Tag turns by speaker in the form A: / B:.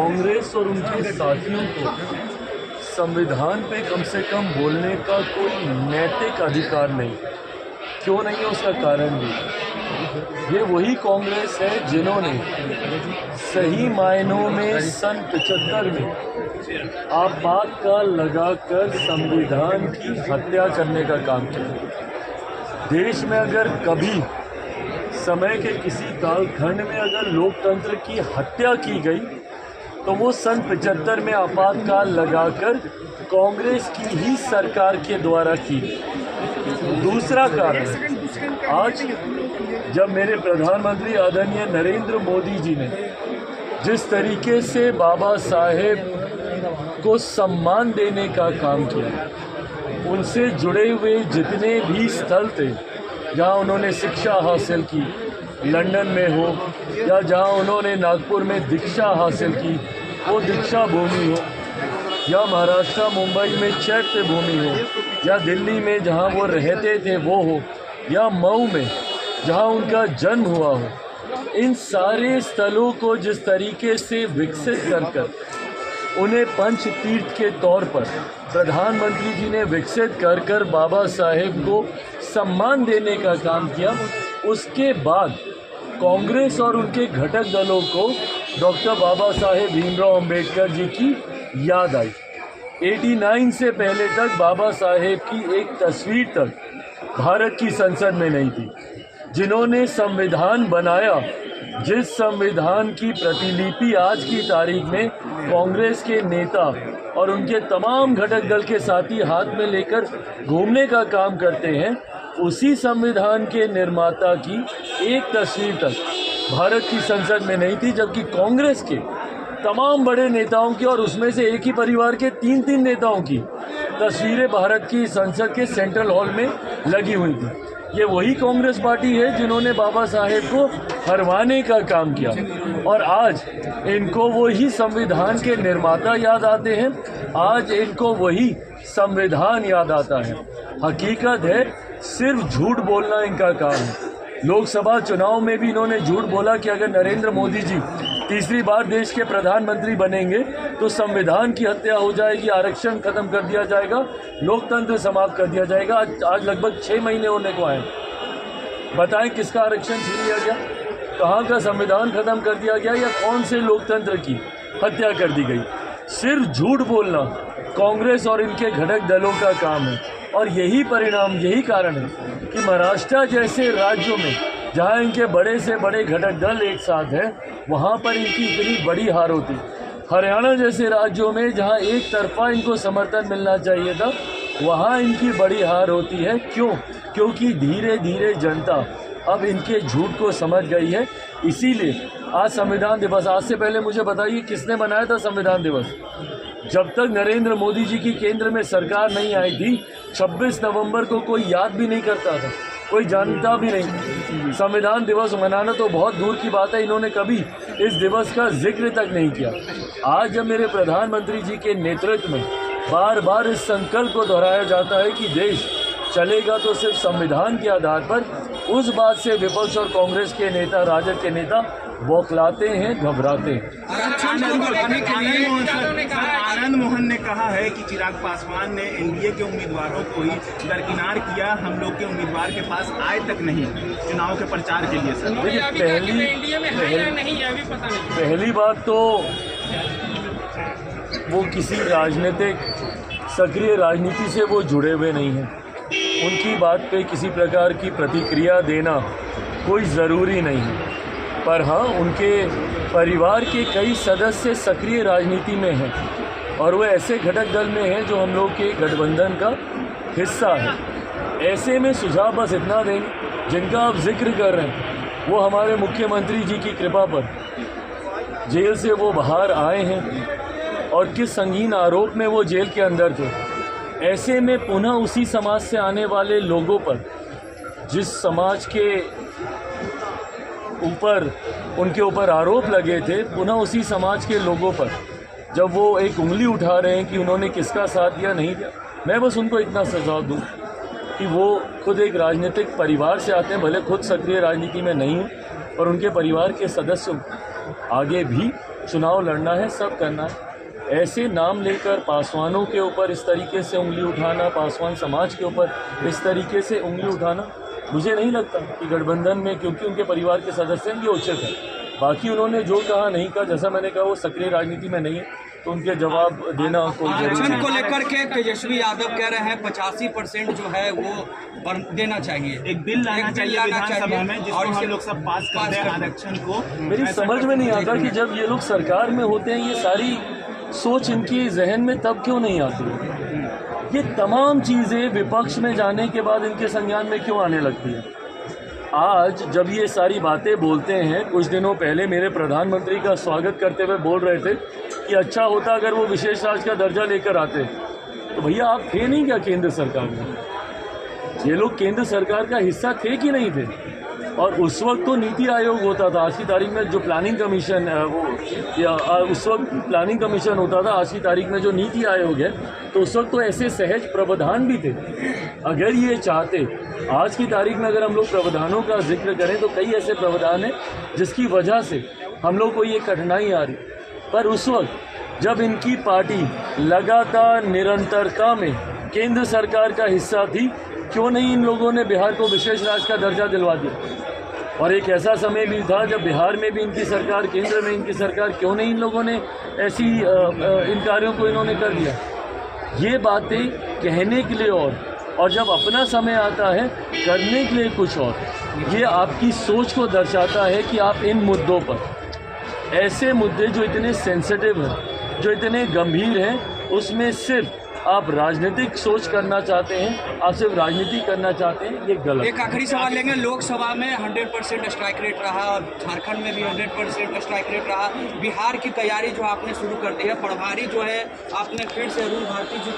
A: कांग्रेस और उनके साथियों को संविधान पे कम से कम बोलने का कोई नैतिक अधिकार नहीं। क्यों नहीं है उसका कारण भी, ये वही कांग्रेस है जिन्होंने सही मायनों में सन 75 में आपातकाल लगाकर संविधान की हत्या करने का काम किया। देश में अगर कभी समय के किसी कालखंड में अगर लोकतंत्र की हत्या की गई तो वो सन 75 में आपातकाल लगाकर कांग्रेस की ही सरकार के द्वारा की। दूसरा कारण, आज जब मेरे प्रधानमंत्री आदरणीय नरेंद्र मोदी जी ने जिस तरीके से बाबा साहेब को सम्मान देने का काम किया, उनसे जुड़े हुए जितने भी स्थल थे जहां उन्होंने शिक्षा हासिल की, लंदन में हो या जहां उन्होंने नागपुर में दीक्षा हासिल की, वो दीक्षा भूमि हो, या महाराष्ट्र मुंबई में चैत्य भूमि हो, या दिल्ली में जहां वो रहते थे वो हो, या मऊ में जहां उनका जन्म हुआ हो, इन सारे स्थलों को जिस तरीके से विकसित कर उन्हें पंच तीर्थ के तौर पर प्रधानमंत्री जी ने विकसित कर बाबा साहेब को सम्मान देने का काम किया, उसके बाद कांग्रेस और उनके घटक दलों को डॉक्टर बाबा साहेब भीमराव अंबेडकर जी की याद आई। 89 से पहले तक बाबा साहेब की एक तस्वीर तक भारत की संसद में नहीं थी। जिन्होंने संविधान बनाया, जिस संविधान की प्रतिलिपि आज की तारीख में कांग्रेस के नेता और उनके तमाम घटक दल के साथी हाथ में लेकर घूमने का काम करते हैं, उसी संविधान के निर्माता की एक तस्वीर तक भारत की संसद में नहीं थी, जबकि कांग्रेस के तमाम बड़े नेताओं की और उसमें से एक ही परिवार के 3-3 नेताओं की तस्वीरें भारत की संसद के सेंट्रल हॉल में लगी हुई थी। ये वही कांग्रेस पार्टी है जिन्होंने बाबा साहेब को हरवाने का काम किया, और आज इनको वही संविधान के निर्माता याद आते हैं, आज इनको वही संविधान याद आता है। हकीकत है, सिर्फ झूठ बोलना इनका काम है। लोकसभा चुनाव में भी इन्होंने झूठ बोला कि अगर नरेंद्र मोदी जी तीसरी बार देश के प्रधानमंत्री बनेंगे तो संविधान की हत्या हो जाएगी, आरक्षण खत्म कर दिया जाएगा, लोकतंत्र समाप्त कर दिया जाएगा। आज लगभग 6 महीने होने को आए। बताएं किसका आरक्षण छीन लिया गया, कहाँ का संविधान खत्म कर दिया गया, या कौन से लोकतंत्र की हत्या कर दी गई। सिर्फ झूठ बोलना कांग्रेस और इनके घटक दलों का काम है, और यही परिणाम, यही कारण है कि महाराष्ट्र जैसे राज्यों में जहां इनके बड़े से बड़े घटक दल एक साथ हैं, वहां पर इनकी इतनी बड़ी हार होती। हरियाणा जैसे राज्यों में जहां एक तरफा इनको समर्थन मिलना चाहिए था, वहां इनकी बड़ी हार होती है। क्यों? क्योंकि धीरे धीरे जनता अब इनके झूठ को समझ गई है। इसीलिए आज संविधान दिवस, आज से पहले मुझे बताइए किसने बनाया था संविधान दिवस? जब तक नरेंद्र मोदी जी की केंद्र में सरकार नहीं आई थी, 26 नवंबर को कोई याद भी नहीं करता था, कोई जानता भी नहीं। संविधान दिवस मनाना तो बहुत दूर की बात है, इन्होंने कभी इस दिवस का जिक्र तक नहीं किया। आज जब मेरे प्रधानमंत्री जी के नेतृत्व में बार बार इस संकल्प को दोहराया जाता है कि देश चलेगा तो सिर्फ संविधान के आधार पर, उस बात से विपक्ष और कांग्रेस के नेता, राजद के नेता बौखलाते हैं, घबराते हैं।
B: आनंद मोहन ने कहा है कि चिराग पासवान ने एनडीए के उम्मीदवारों को ही दरकिनार किया, हम लोग के उम्मीदवार के पास आए तक नहीं चुनाव के प्रचार के लिए। सर
A: पहली बात तो वो किसी राजनीतिक सक्रिय राजनीति से वो जुड़े हुए नहीं हैं, उनकी बात पे किसी प्रकार की प्रतिक्रिया देना कोई ज़रूरी नहीं है। पर हाँ, उनके परिवार के कई सदस्य सक्रिय राजनीति में हैं, और वो ऐसे घटक दल में हैं जो हम लोग के गठबंधन का हिस्सा है। ऐसे में सुझाव बस इतना देंगे, जिनका आप जिक्र कर रहे हैं वो हमारे मुख्यमंत्री जी की कृपा पर जेल से वो बाहर आए हैं, और किस संगीन आरोप में वो जेल के अंदर थे। ऐसे में पुनः उसी समाज से आने वाले लोगों पर, जिस समाज के ऊपर उनके ऊपर आरोप लगे थे, पुनः उसी समाज के लोगों पर जब वो एक उंगली उठा रहे हैं कि उन्होंने किसका साथ दिया, नहीं दिया, मैं बस उनको इतना सुझाव दूँ कि वो खुद एक राजनीतिक परिवार से आते हैं, भले खुद सक्रिय राजनीति में नहीं हैं, और उनके परिवार के सदस्य आगे भी चुनाव लड़ना है, सब करना है। ऐसे नाम लेकर पासवानों के ऊपर इस तरीके से उंगली उठाना, पासवान समाज के ऊपर इस तरीके से उंगली उठाना, मुझे नहीं लगता कि गठबंधन में, क्योंकि उनके परिवार के सदस्य हैं, ये उचित है। बाकी उन्होंने जो कहा नहीं कहा, जैसा मैंने कहा वो सक्रिय राजनीति में नहीं है, तो उनके जवाब देना कोई जरूरी
C: आरक्षण
A: नहीं।
C: को लेकर के तेजस्वी यादव कह रहे हैं 85% जो है वो देना चाहिए,
B: एक बिल लाना चाहिए विधानसभा में जिसको
C: और
B: हम
C: इसे
B: लोग सब पास कर दें आरक्षण को।
A: मेरी समझ में नहीं आता कि जब ये लोग सरकार में होते हैं, ये सारी सोच इनकी जहन में तब क्यों नहीं आती है? ये तमाम चीज़ें विपक्ष में जाने के बाद इनके संज्ञान में क्यों आने लगती है? आज जब ये सारी बातें बोलते हैं, कुछ दिनों पहले मेरे प्रधानमंत्री का स्वागत करते हुए बोल रहे थे कि अच्छा होता अगर वो विशेष राज्य का दर्जा लेकर आते। तो भैया आप थे नहीं क्या केंद्र सरकार में? ये लोग केंद्र सरकार का हिस्सा थे कि नहीं थे? और उस वक्त तो नीति आयोग होता था, आज की तारीख में जो प्लानिंग कमीशन है वो, या उस वक्त प्लानिंग कमीशन होता था, आज की तारीख में जो नीति आयोग है, तो उस वक्त तो ऐसे सहज प्रावधान भी थे। अगर ये चाहते, आज की तारीख में अगर हम लोग प्रावधानों का जिक्र करें तो कई ऐसे प्रावधान हैं जिसकी वजह से हम लोग को ये कठिनाई आ रही। पर उस वक्त जब इनकी पार्टी लगातार निरंतरता में केंद्र सरकार का हिस्सा थी, क्यों नहीं इन लोगों ने बिहार को विशेष राज्य का दर्जा दिलवा दिया? और एक ऐसा समय भी था जब बिहार में भी इनकी सरकार, केंद्र में इनकी सरकार, क्यों नहीं इन लोगों ने ऐसी इन कार्यों को इन्होंने कर दिया? ये बातें कहने के लिए और जब अपना समय आता है करने के लिए कुछ और। ये आपकी सोच को दर्शाता है कि आप इन मुद्दों पर, ऐसे मुद्दे जो इतने सेंसिटिव हैं, जो इतने गंभीर हैं, उसमें सिर्फ आप राजनीतिक सोच करना चाहते हैं, आप सिर्फ राजनीति करना चाहते हैं, ये गलत।
C: एक आखिरी सवाल लेंगे। लोकसभा में 100% स्ट्राइक रेट रहा और झारखंड में भी 100% स्ट्राइक रेट रहा। बिहार की तैयारी जो आपने शुरू कर दी है, प्रभारी जो है आपने फिर से अरुण भारती जी